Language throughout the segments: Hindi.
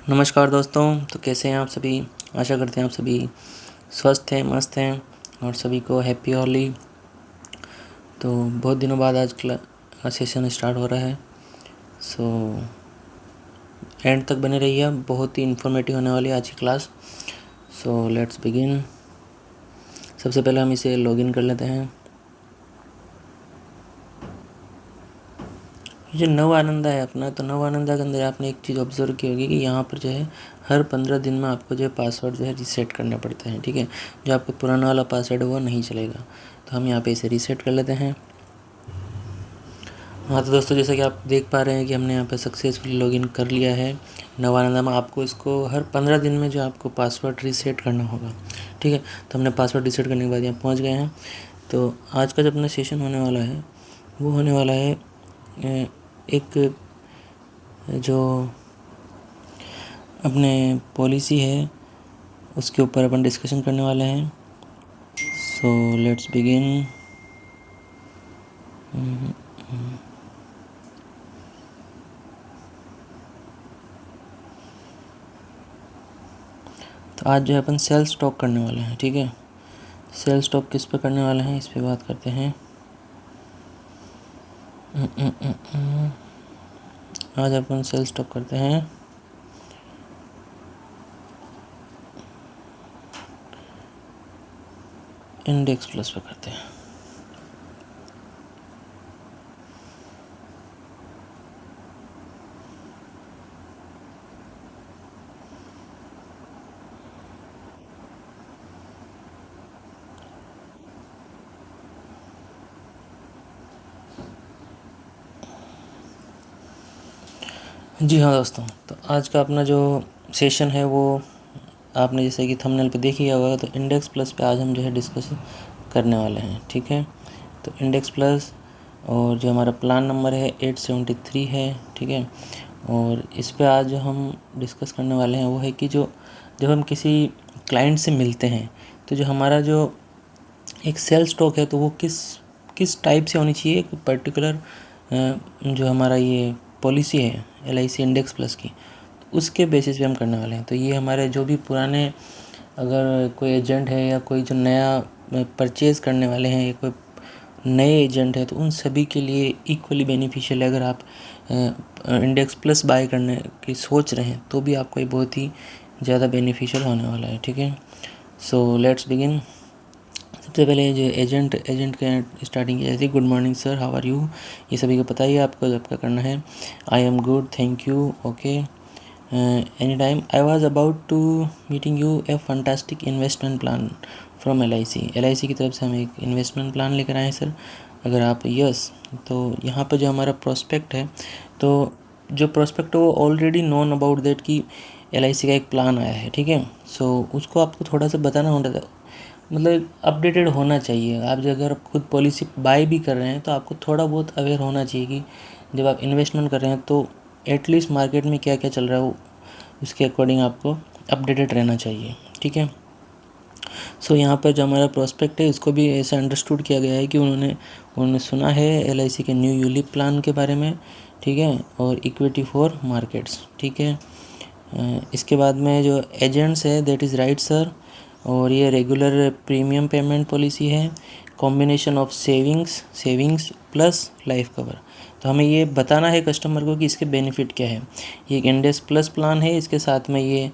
नमस्कार दोस्तों। तो कैसे हैं आप सभी। आशा करते हैं आप सभी स्वस्थ हैं, मस्त हैं और सभी को हैप्पी होली। तो बहुत दिनों बाद आज सेशन स्टार्ट हो रहा है। सो एंड तक बने रहिए, बहुत ही इन्फॉर्मेटिव होने वाली है आज की क्लास। So let's begin. सबसे पहले हम इसे लॉगिन कर लेते हैं। ये जो नव आनंदा है अपना, तो नव आनंदा के अंदर आपने एक चीज़ ऑब्जर्व की होगी कि यहाँ पर जो है हर 15 दिन में आपको जो है पासवर्ड जो है रीसेट करने पड़ते हैं। ठीक है, जो आपका पुराना वाला पासवर्ड है वो नहीं चलेगा। तो हम यहाँ पे इसे रीसेट कर लेते हैं। हाँ तो दोस्तों, जैसा कि आप देख पा रहे हैं कि हमने यहाँ पे सक्सेसफुली लॉगिन कर लिया है नव आनंदा में। आपको इसको हर 15 दिन में जो आपको पासवर्ड रीसेट करना होगा। ठीक है, तो हमने पासवर्ड रीसेट करने के बाद यहाँ पहुँच गए हैं। तो आज का जो अपना सेशन होने वाला है वो होने वाला है एक जो अपने पॉलिसी है उसके ऊपर अपन डिस्कशन करने वाले हैं। So let's begin. तो आज जो है अपन सेल स्टॉक करने वाले हैं। ठीक है, सेल स्टॉक किस पे करने वाले हैं इस पे बात करते हैं। आज अपन सेल स्टॉक करते हैं इंडेक्स प्लस पे करते हैं। जी हाँ दोस्तों, तो आज का अपना जो सेशन है वो आपने जैसे कि थंबनेल पे देख ही होगा। तो इंडेक्स प्लस पे आज हम जो है डिस्कस करने वाले हैं। ठीक है, तो इंडेक्स प्लस और जो हमारा प्लान नंबर है 873 है। ठीक है, और इस पे आज जो हम डिस्कस करने वाले हैं वो है कि जो जब हम किसी क्लाइंट से मिलते हैं तो जो हमारा जो एक सेल स्टॉक है तो वो किस किस टाइप से होनी चाहिए। एक पर्टिकुलर जो हमारा ये पॉलिसी है LIC इंडेक्स प्लस की, तो उसके बेसिस पे हम करने वाले हैं। तो ये हमारे जो भी पुराने अगर कोई एजेंट है या कोई जो नया परचेज़ करने वाले हैं या कोई नए एजेंट है तो उन सभी के लिए इक्वली बेनिफिशियल है। अगर आप इंडेक्स प्लस बाय करने की सोच रहे हैं तो भी आपको ये बहुत ही ज़्यादा बेनिफिशियल होने वाला है। ठीक है, सो लेट्स बिगिन। सबसे पहले जो एजेंट के स्टार्टिंग की जाती है। Good morning sir, how are you. ये सभी को पता ही है आपको आपका करना है। I am good, thank you, okay, any time. I was about to meeting you a fantastic investment plan from LIC की तरफ से हम एक इन्वेस्टमेंट प्लान लेकर आए हैं सर। अगर आप यस, तो यहाँ पर जो हमारा प्रोस्पेक्ट है, तो जो प्रोस्पेक्ट है वो ऑलरेडी नोन अबाउट दैट कि LIC का एक प्लान आया है। ठीक है, सो उसको आपको थोड़ा सा बताना होता, मतलब अपडेटेड होना चाहिए। आप जो अगर खुद पॉलिसी बाय भी कर रहे हैं तो आपको थोड़ा बहुत अवेयर होना चाहिए कि जब आप इन्वेस्टमेंट कर रहे हैं तो एटलीस्ट मार्केट में क्या क्या चल रहा है वो उसके अकॉर्डिंग आपको अपडेटेड रहना चाहिए। ठीक है, सो यहाँ पर जो हमारा प्रोस्पेक्ट है इसको भी ऐसा अंडरस्टूड किया गया है कि उन्होंने सुना है LIC के न्यू यूलिप प्लान के बारे में। ठीक है, और इक्विटी फॉर मार्केट्स। ठीक है, इसके बाद में जो एजेंट्स है दैट इज़ राइट सर। और ये रेगुलर प्रीमियम पेमेंट पॉलिसी है, combination of savings plus life cover. तो हमें ये बताना है कस्टमर को कि इसके बेनिफिट क्या है। ये एक इंडेक्स प्लस प्लान है, इसके साथ में ये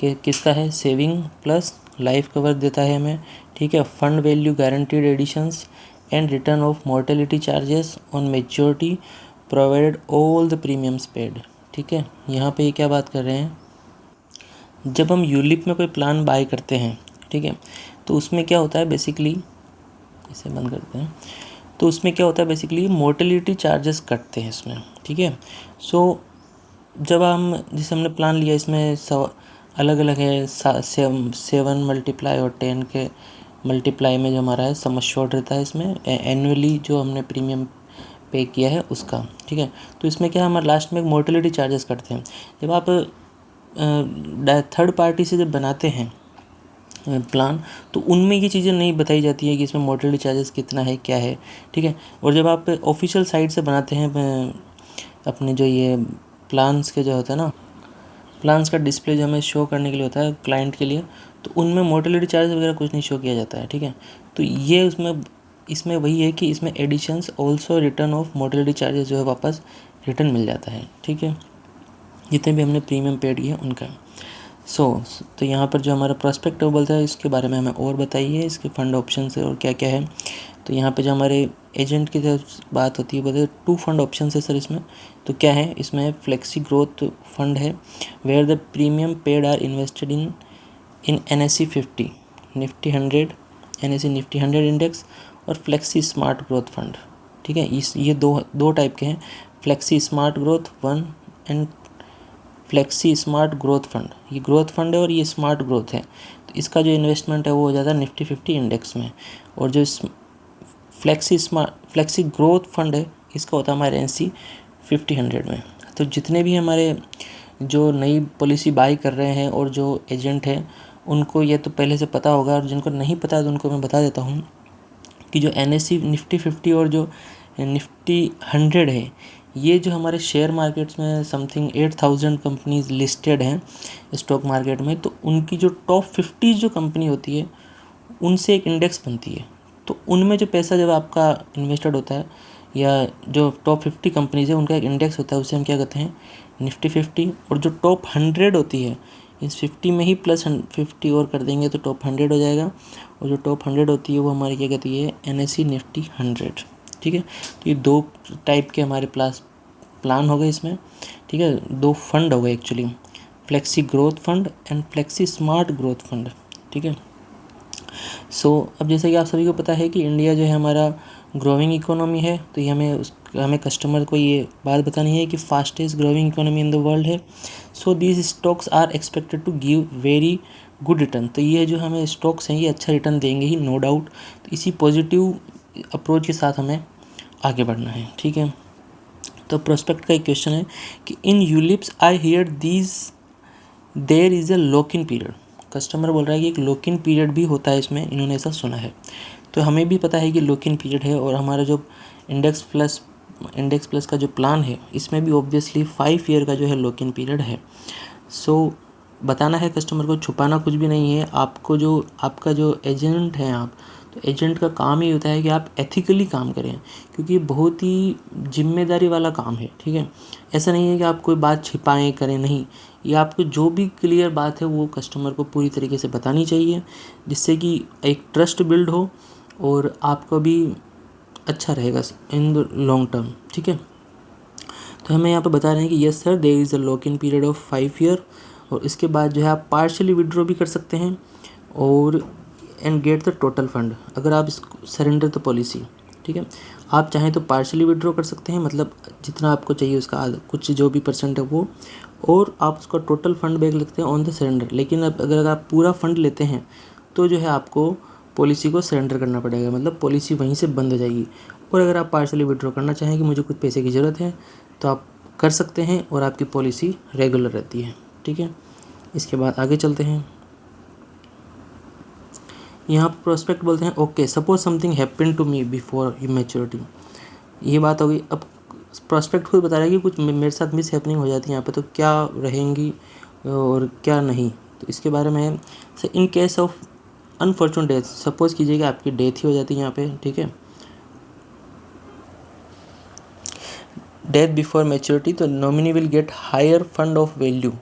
कि किसका है, सेविंग प्लस लाइफ कवर देता है हमें। ठीक है, fund value guaranteed additions and return of mortality charges on maturity provided all the premiums paid. ठीक है, यहाँ पे ये क्या बात कर रहे हैं, जब हम यूलिप में कोई प्लान बाय करते हैं, ठीक है, तो उसमें क्या होता है बेसिकली, इसे बंद करते हैं, तो उसमें क्या होता है बेसिकली मोर्टेलिटी चार्जेस कटते हैं इसमें। ठीक है, सो जब हम जैसे हमने प्लान लिया इसमें अलग अलग है 7 मल्टीप्लाई और 10 के मल्टीप्लाई में जो हमारा है सम अश्योर्ड रहता है इसमें एनुअली जो हमने प्रीमियम पे किया है उसका। ठीक है, तो इसमें क्या हमारे लास्ट में एक मोर्टेलिटी चार्जेस कटते हैं। जब आप थर्ड पार्टी से जब बनाते हैं प्लान तो उनमें ये चीज़ें नहीं बताई जाती है कि इसमें मोर्टेलिटी चार्जेस कितना है क्या है। ठीक है, और जब आप ऑफिशियल साइट से बनाते हैं अपने जो ये प्लान्स के जो होता है ना, प्लान्स का डिस्प्ले जो हमें शो करने के लिए होता है क्लाइंट के लिए, तो उनमें मोर्टेलिटी चार्ज वगैरह कुछ नहीं शो किया जाता है, ठीक है। तो ये इसमें वही है कि इसमें additions also return of mortality charges जो है वापस रिटर्न मिल जाता है, ठीक है, जितने भी हमने प्रीमियम पेड किया उनका। तो यहाँ पर जो हमारा प्रोस्पेक्ट बोलता है इसके बारे में हमें और बताइए, इसके फंड ऑप्शन से और क्या क्या है। तो यहाँ पे जो हमारे एजेंट की जब बात होती है बोलते 2 फंड ऑप्शन है सर इसमें। तो क्या है इसमें, फ्लेक्सी ग्रोथ फंड है where the premium paid are invested in NSE 50, Nifty 100, NSE Nifty 100 index और फ्लेक्सी स्मार्ट ग्रोथ फंड, ठीक है। ये दो टाइप के हैं, flexi smart growth 1 and flexi smart growth fund. ये ग्रोथ फंड है और ये स्मार्ट ग्रोथ है। तो इसका जो इन्वेस्टमेंट है वो हो जाता है निफ्टी 50 इंडेक्स में, और जो फ्लेक्सी ग्रोथ फंड है इसका होता है हमारे NSE 50 100 में। तो जितने भी हमारे जो नई पॉलिसी बाई कर रहे हैं और जो एजेंट हैं उनको ये तो पहले से पता होगा, और जिनको नहीं पता है तो उनको मैं बता देता हूँ कि जो NSE निफ्टी 50 और जो निफ्टी 100 है, ये जो हमारे शेयर मार्केट्स में समथिंग 8000 कंपनीज लिस्टेड हैं स्टॉक मार्केट में, तो उनकी जो टॉप 50 जो कंपनी होती है उनसे एक इंडेक्स बनती है। तो उनमें जो पैसा जब आपका इन्वेस्टेड होता है, या जो टॉप 50 कंपनीज है उनका एक इंडेक्स होता है, उसे हम क्या कहते हैं, निफ्टी 50। और जो टॉप 100 होती है, इस 50 में ही प्लस 50 और कर देंगे तो टॉप 100 हो जाएगा, और जो टॉप 100 होती है वो हमारी क्या कहती है, NSE निफ्टी 100, ठीक है। तो ये 2 टाइप के हमारे प्लान हो गए इसमें, ठीक है, 2 फंड हो गए actually, flexi growth fund and flexi smart growth फंड, ठीक है। अब जैसे कि आप सभी को पता है कि इंडिया जो है हमारा ग्रोइंग इकोनॉमी है, तो ये हमें कस्टमर को ये बात बतानी है कि fastest growing economy in the world है। These stocks are expected to give very good return. तो ये जो हमें स्टॉक्स हैं ये अच्छा रिटर्न देंगे ही, नो डाउट। तो इसी पॉजिटिव अप्रोच के साथ हमें आगे बढ़ना है, ठीक है। तो प्रोस्पेक्ट का एक क्वेश्चन है कि in ULIPs I hear these there is a lock in period. Customer बोल रहा है कि एक लॉक इन पीरियड भी होता है इसमें, इन्होंने ऐसा सुना है। तो हमें भी पता है कि लॉक इन पीरियड है, और हमारा जो इंडेक्स प्लस का जो प्लान है इसमें भी ऑब्वियसली 5 ईयर का जो है लॉक इन पीरियड है। बताना है कस्टमर को, छुपाना कुछ भी नहीं है। आपका जो एजेंट हैं आप, तो एजेंट का काम ही होता है कि आप एथिकली काम करें, क्योंकि बहुत ही जिम्मेदारी वाला काम है, ठीक है। ऐसा नहीं है कि आप कोई बात छिपाएं करें, नहीं, ये आपको जो भी क्लियर बात है वो कस्टमर को पूरी तरीके से बतानी चाहिए, जिससे कि एक ट्रस्ट बिल्ड हो और आपको भी अच्छा रहेगा इन द लॉन्ग टर्म, ठीक है। तो हमें यहाँ पर बता रहे हैं कि yes sir there is a lock in period of 5 year, और इसके बाद जो है आप पार्शियली विड्रॉ भी कर सकते हैं और and get the total fund, अगर आप इसको सरेंडर द पॉलिसी, ठीक है। आप चाहें तो पार्शियली विड्रॉ कर सकते हैं, मतलब जितना आपको चाहिए उसका आधा, कुछ जो भी % है वो, और आप उसका टोटल फंड बैक लेते हैं ऑन द सरेंडर। लेकिन अब अगर आप पूरा फंड लेते हैं तो जो है आपको पॉलिसी को सरेंडर करना पड़ेगा, मतलब पॉलिसी वहीं से बंद हो जाएगी। और अगर आप पार्शियली विड्रॉ करना चाहें कि मुझे कुछ पैसे की ज़रूरत है, तो आप कर सकते हैं और आपकी पॉलिसी रेगुलर रहती है, ठीक है। इसके बाद आगे चलते हैं। यहाँ पर प्रोस्पेक्ट बोलते हैं okay suppose something happen to me before maturity. ये बात हो गई। अब प्रोस्पेक्ट खुद बता रहा है कि कुछ मेरे साथ मिस हैपनिंग हो जाती है यहाँ पे, तो क्या रहेंगी और क्या नहीं। तो इसके बारे में in case of unfortunate death, suppose कीजिएगा आपकी डेथ ही हो जाती है यहाँ पे, ठीक है, डेथ बिफोर मैच्योरिटी, तो nominee will get higher fund of value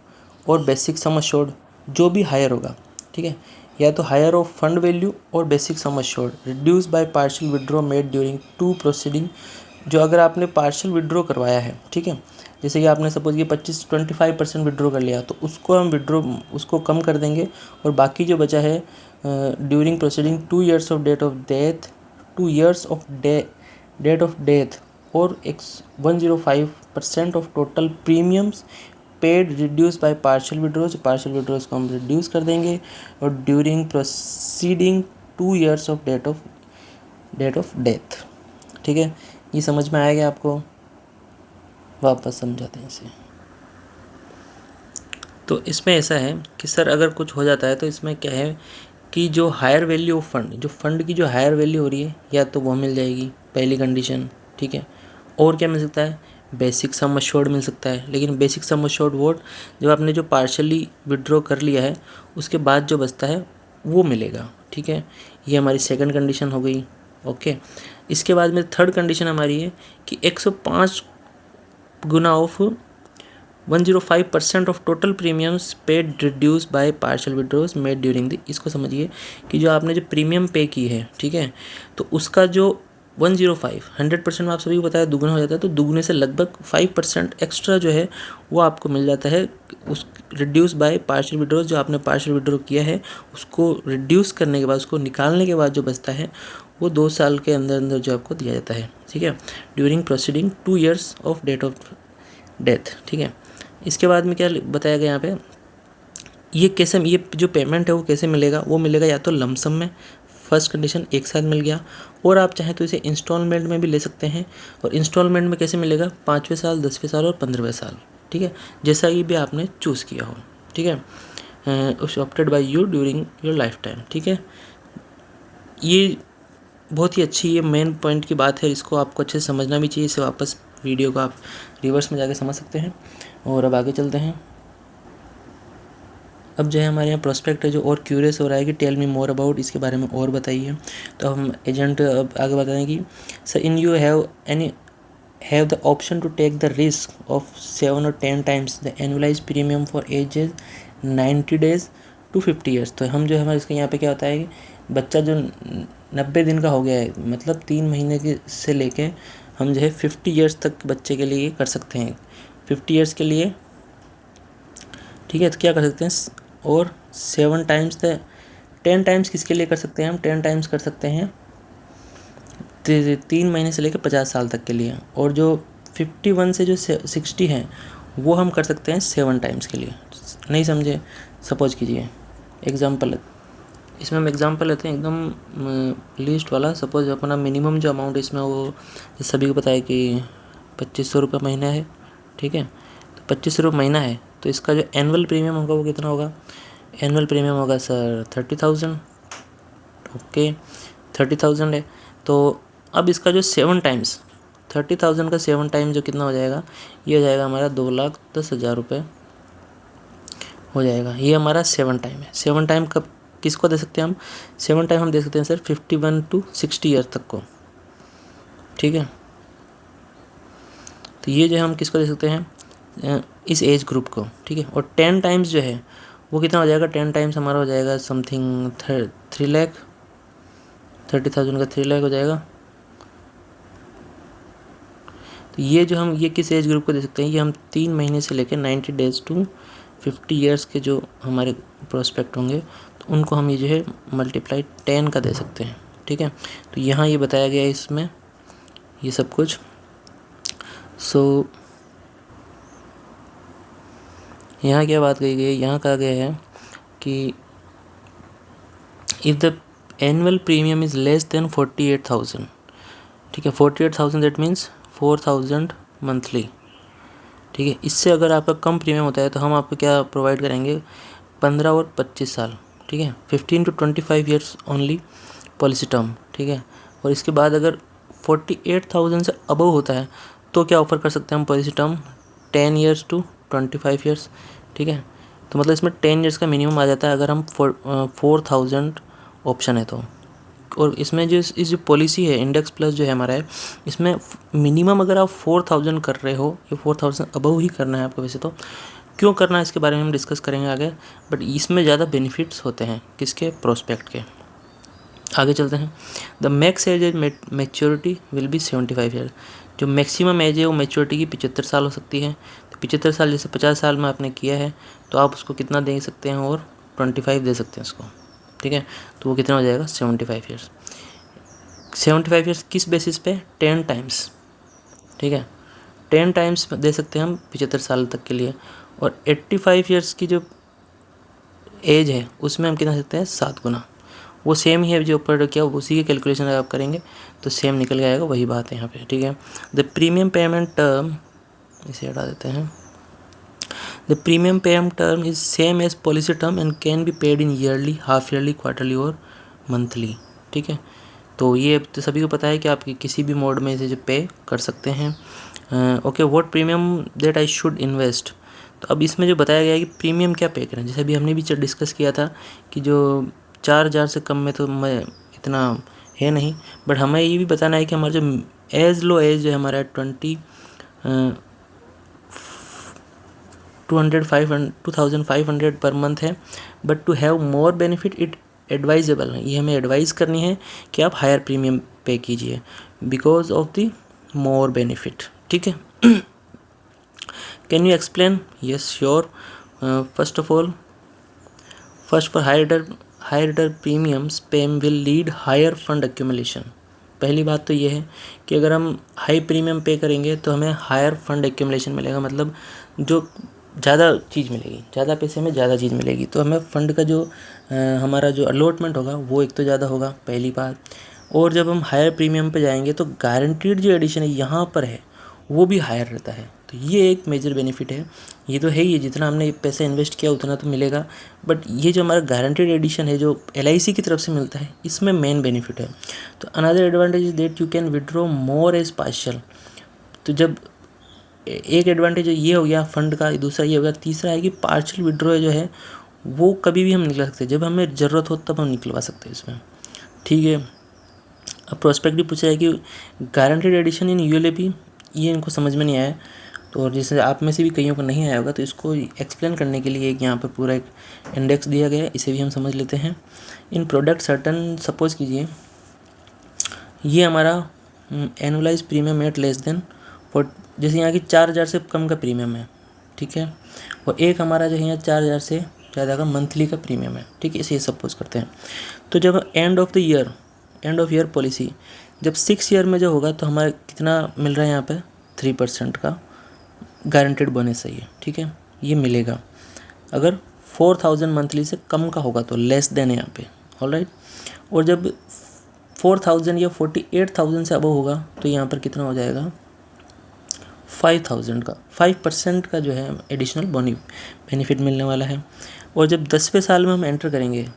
और बेसिक सम अश्योर्ड, जो भी हायर होगा, ठीक है, या तो हायर ऑफ फंड वैल्यू और basic sum assured reduce by partial withdraw made during 2 proceeding. जो अगर आपने पार्शियल विड्रॉ करवाया है, ठीक है, जैसे कि आपने सपोज कि 25% विड्रॉ कर लिया, तो उसको हम उसको कम कर देंगे, और बाकी जो बचा है during proceeding 2 years of date of death 2 years of date of death और 105% of total premiums paid reduce by partial withdraws, partial withdraws को हम रिड्यूस कर देंगे, और during proceeding 2 years of date of death, ठीक है। ये समझ में आएगा आपको? वापस समझाते हैं इसे। तो इसमें ऐसा है कि सर अगर कुछ हो जाता है तो इसमें क्या है कि जो हायर वैल्यू ऑफ फंड, जो फंड की जो हायर वैल्यू हो रही है, या तो वो मिल जाएगी, पहली कंडीशन, ठीक है। और क्या मिल सकता है, बेसिक सम अश्योर्ड मिल सकता है, लेकिन बेसिक सम अश्योर्ड वोट जब आपने जो पार्शली विड्रॉ कर लिया है उसके बाद जो बचता है वो मिलेगा, ठीक है। ये हमारी सेकंड कंडीशन हो गई, ओके। इसके बाद में थर्ड कंडीशन हमारी है कि 105 गुना of 105% of total premiums paid reduce by partial withdraws made during the, इसको समझिए कि जो आपने जो प्रीमियम पे की है, ठीक है, तो उसका जो 105 में आप सभी को पता है दुगना हो जाता है, तो दुगने से लगभग 5% एक्स्ट्रा जो है वो आपको मिल जाता है उस रिड्यूस बाय पार्शियल विड्रॉज। जो आपने पार्शियल विड्रॉ किया है उसको रिड्यूस करने के बाद, उसको निकालने के बाद जो बचता है वो 2 साल के अंदर अंदर जो आपको दिया जाता है, ठीक है, during proceeding 2 years of date of death, ठीक है। इसके बाद में क्या बताया गया यहाँ पे, ये कैसे, ये जो पेमेंट है वो कैसे मिलेगा, वो मिलेगा या तो लमसम में, फर्स्ट कंडीशन एक साथ मिल गया, और आप चाहें तो इसे इंस्टॉलमेंट में भी ले सकते हैं। और इंस्टॉलमेंट में कैसे मिलेगा, 5वें साल, 10वें साल और 15वें साल, ठीक है, जैसा ही भी आपने चूज़ किया हो, ठीक है, उस opted by you during your lifetime, ठीक है। ये बहुत ही अच्छी, ये मेन पॉइंट की बात है, इसको आपको अच्छे से समझना भी चाहिए। इसे वापस वीडियो को आप रिवर्स में जाके समझ सकते हैं। और अब आगे चलते हैं। अब जो है हमारे यहाँ प्रोस्पेक्ट है जो और क्यूरियस हो रहा है कि टेल मी मोर अबाउट, इसके बारे में और बताइए। तो हम एजेंट अब आगे बताएं कि sir in you have the option to take the risk of 7 और 10 times the annualise premium for ages 90 days to 50 years. तो हम जो है हमारे इसके यहाँ पे क्या होता है कि बच्चा जो 90 दिन का हो गया है, मतलब 3 महीने के से लेके हम जो है 50 ईयर्स तक बच्चे के लिए कर सकते हैं, 50 ईयर्स के लिए, ठीक है। तो क्या कर सकते हैं, और 7 टाइम्स 10 टाइम्स किसके लिए कर सकते हैं हम, 10 टाइम्स कर सकते हैं 3 महीने से लेकर 50 साल तक के लिए। और जो 51 से जो 60 हैं वो हम कर सकते हैं 7 टाइम्स के लिए। नहीं समझे, सपोज कीजिए एग्जांपल, इसमें हम एग्जांपल लेते हैं एकदम लीस्ट वाला। सपोज अपना मिनिमम जो अमाउंट इसमें वो सभी को पता है कि 2500 रुपये महीना है, ठीक है। तो 2500 रुपये महीना है, तो इसका जो एनुअल प्रीमियम होगा वो कितना होगा, एनुअल प्रीमियम होगा सर 30,000, ओके 30,000 है। तो अब इसका जो 7 टाइम्स 30,000 का 7 टाइम जो कितना हो जाएगा, ये हो जाएगा हमारा 2,10,000 रुपये हो जाएगा। ये हमारा 7 टाइम है। 7 टाइम कब किसको दे सकते हैं हम, 7 टाइम हम दे सकते हैं सर 51 to 60 ईयर तक को, ठीक है। तो ये जो है हम किसको दे सकते हैं, इस एज ग्रुप को, ठीक है। और 10 टाइम्स जो है वो कितना हो जाएगा, 10 टाइम्स हमारा हो जाएगा समथिंग 3 लाख, 30,000 का 3 लाख हो जाएगा। तो ये जो हम ये किस एज ग्रुप को दे सकते हैं, ये हम 3 महीने से लेकर 90 डेज टू 50 ईयर्स के जो हमारे प्रोस्पेक्ट होंगे तो उनको हम ये जो है मल्टीप्लाई 10 का दे सकते हैं, ठीक है। तो यहाँ ये बताया गया है इसमें ये सब कुछ। सो यहाँ क्या बात कही गई है, यहाँ कहा गया है कि if the annual premium is less than 48,000, ठीक है, 48,000 दैट मीन्स 4,000 मंथली, ठीक है। इससे अगर आपका कम प्रीमियम होता है तो हम आपको क्या प्रोवाइड करेंगे, 15 और 25 साल, ठीक है, 15 to 25 years only policy term, ठीक है। और इसके बाद अगर 48,000 से अबव होता है तो क्या ऑफ़र कर सकते हैं हम policy term, 10 years to 25 years, ठीक है। तो मतलब इसमें 10 ईयर्स का मिनिमम आ जाता है अगर हम 4,000 ऑप्शन है तो। और इसमें जो इस जो पॉलिसी है इंडेक्स प्लस जो है हमारा है, इसमें मिनिमम अगर आप 4,000 कर रहे हो, ये 4,000 अबव ही करना है आपको। वैसे तो क्यों करना है इसके बारे में हम डिस्कस करेंगे आगे, बट इसमें ज़्यादा बेनिफिट्स होते हैं किसके, प्रोस्पेक्ट के। आगे चलते हैं। The max age maturity will be 75 year. जो मैक्सिमम एज है वो मैच्योरिटी की 75 साल हो सकती है। तो 75 साल जैसे 50 साल में आपने किया है तो आप उसको कितना दे सकते हैं, और 25 दे सकते हैं उसको, ठीक है। तो वो कितना हो जाएगा 75 ईयर्स। 75 ईयर्स किस बेसिस पे, 10 टाइम्स, ठीक है, 10 टाइम्स दे सकते हैं हम 75 साल तक के लिए। और 85 ईयर्स की जो एज है उसमें हम कितना सकते हैं, 7 गुना। वो सेम ही है जो ऊपर किया, उसी की कैलकुलेशन अगर आप करेंगे तो सेम निकल जाएगा, वही बात है यहाँ पे, ठीक है। द प्रीमियम पेमेंट टर्म, इसे हटा देते हैं। The premium payment term is same as policy term and can be paid in yearly, half yearly, quarterly और मंथली, ठीक है। तो ये तो सभी को पता है कि आप किसी भी मोड में इसे जो पे कर सकते हैं। Okay, what premium that I should invest. तो अब इसमें जो बताया गया है कि प्रीमियम क्या पे करें, जैसे अभी हमने भी डिस्कस किया था कि जो 4,000 से कम में तो मैं इतना है नहीं, बट हमें ये भी बताना है कि हमारा जो एज लो एज जो है हमारा 2,500 पर मंथ है, but to have more benefit it advisable है, ये हमें एडवाइस करनी है कि आप हायर प्रीमियम पे कीजिए because of the more benefit. ठीक है, can you explain? Yes sure. First of all, first for higher premiums payment will lead higher fund accumulation. पहली बात तो ये है कि अगर हम हाई प्रीमियम पे करेंगे तो हमें हायर फंड एक्यूमुलेशन मिलेगा, मतलब जो ज़्यादा चीज़ मिलेगी, ज़्यादा पैसे में ज़्यादा चीज़ मिलेगी, तो हमें फ़ंड का जो हमारा जो अलॉटमेंट होगा वो एक तो ज़्यादा होगा, पहली बात। और जब हम हायर प्रीमियम पे जाएंगे तो गारंटीड जो एडिशन है यहाँ पर है वो भी हायर रहता है, तो ये एक मेजर बेनिफिट है। ये तो है ही है, जितना हमने पैसे इन्वेस्ट किया उतना तो मिलेगा, बट ये जो हमारा गारंटीड एडिशन है जो LIC की तरफ से मिलता है, इसमें मेन बेनिफिट है। तो another advantage is that you can withdraw more as partial. तो जब एक एडवांटेज ये हो गया फंड का, दूसरा ये हो गया, तीसरा है कि पार्शियल विड्रॉ जो है वो कभी भी हम निकला सकते हैं, जब हमें ज़रूरत हो तब हम निकलवा सकते हैं इसमें। ठीक है, अब प्रोस्पेक्टिव पूछा है कि गारंटीड एडिशन इन ULAP, ये इनको समझ में नहीं आया, तो और जैसे आप में से भी कईयों को नहीं आया होगा, तो इसको एक्सप्लेन करने के लिए एक यहाँ पर पूरा एक इंडेक्स दिया गया है, इसे भी हम समझ लेते हैं। इन प्रोडक्ट सर्टन, सपोज कीजिए ये हमारा annualise premium eight less than जैसे यहाँ की 4,000 से कम का प्रीमियम है, ठीक है, और एक हमारा जो है यहाँ 4,000 से ज़्यादा का मंथली का प्रीमियम है, ठीक है, इसे सपोज करते हैं। तो जब एंड ऑफ ईयर पॉलिसी जब 6 ईयर में जो होगा तो हमारा कितना मिल रहा है यहाँ पे 3% का गारंटेड बोनस है ये, ठीक है, ये मिलेगा। अगर 4,000 मंथली से कम का होगा तो लेस देन है यहाँ पे, ऑलराइट। और जब 4,000 या 48,000 से अबव होगा तो यहाँ पर कितना हो जाएगा 5,000 का 5% का जो है एडिशनल बेनिफिट मिलने वाला है। और जब 10वें साल में हम एंटर करेंगे,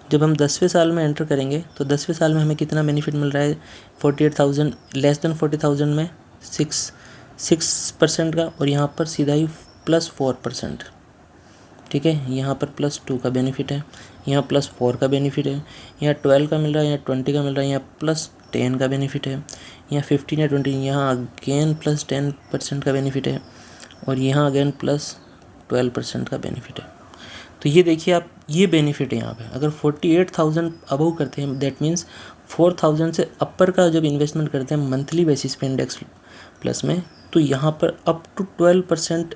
जब हम 10वें साल में एंटर करेंगे तो 10वें साल में हमें कितना बेनिफिट मिल रहा है 48,000 लेस देन 40,000 में 6% का, और यहाँ पर सीधा ही +4%, ठीक है, यहाँ पर +2 का बेनिफिट है, यहाँ +4 का बेनिफिट है, यहाँ 12 का मिल रहा है, यहाँ 20 का मिल रहा है, यहाँ +10 का बेनिफिट है, यहाँ 15 या 20, यहाँ अगेन +10% का बेनिफिट है, और यहाँ अगेन +12% का बेनिफिट है। तो ये देखिए आप, ये बेनिफिट है यहाँ पे। अगर 48,000 अबव करते हैं दैट मीन्स 4,000 से अपर का जब इन्वेस्टमेंट करते हैं मंथली बेसिस पे इंडेक्स प्लस में, तो यहाँ पर अप टू 12%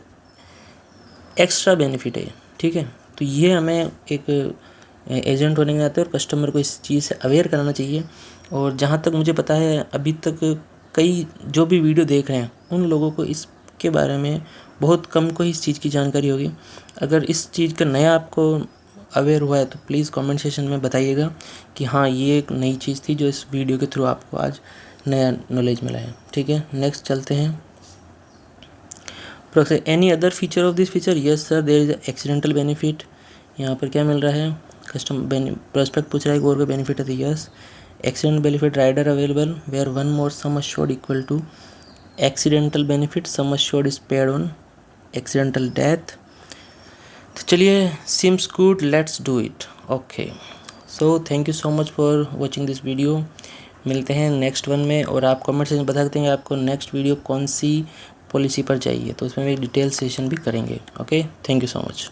एक्स्ट्रा बेनिफिट है, ठीक है। तो ये हमें एक एजेंट होने के नाते और कस्टमर को इस चीज़ से अवेयर कराना चाहिए। और जहाँ तक मुझे पता है अभी तक कई जो भी वीडियो देख रहे हैं उन लोगों को इसके बारे में बहुत कम को ही इस चीज़ की जानकारी होगी। अगर इस चीज़ का नया आपको अवेयर हुआ है तो प्लीज़ कमेंट सेशन में बताइएगा कि हाँ ये एक नई चीज़ थी जो इस वीडियो के थ्रू आपको आज नया नॉलेज मिला है, ठीक है। नेक्स्ट चलते हैं। Any other feature of this feature? Yes sir, there is accidental benefit. यहाँ पर क्या मिल रहा है, प्रोस्पेक्ट पूछ रहा है और का बेनिफिट है, तो yes accident benefit rider available where one more sum assured equal to accidental benefit sum assured is paid on accidental death. तो चलिए, seems good, let's do it. Okay, so thank you so much for watching this video. मिलते हैं नेक्स्ट वन में, और आप कमेंट सेक्शन में बता सकते हैं आपको नेक्स्ट वीडियो कौन सी पॉलिसी पर चाहिए, तो उसमें एक डिटेल सेशन भी करेंगे। Okay, thank you so much.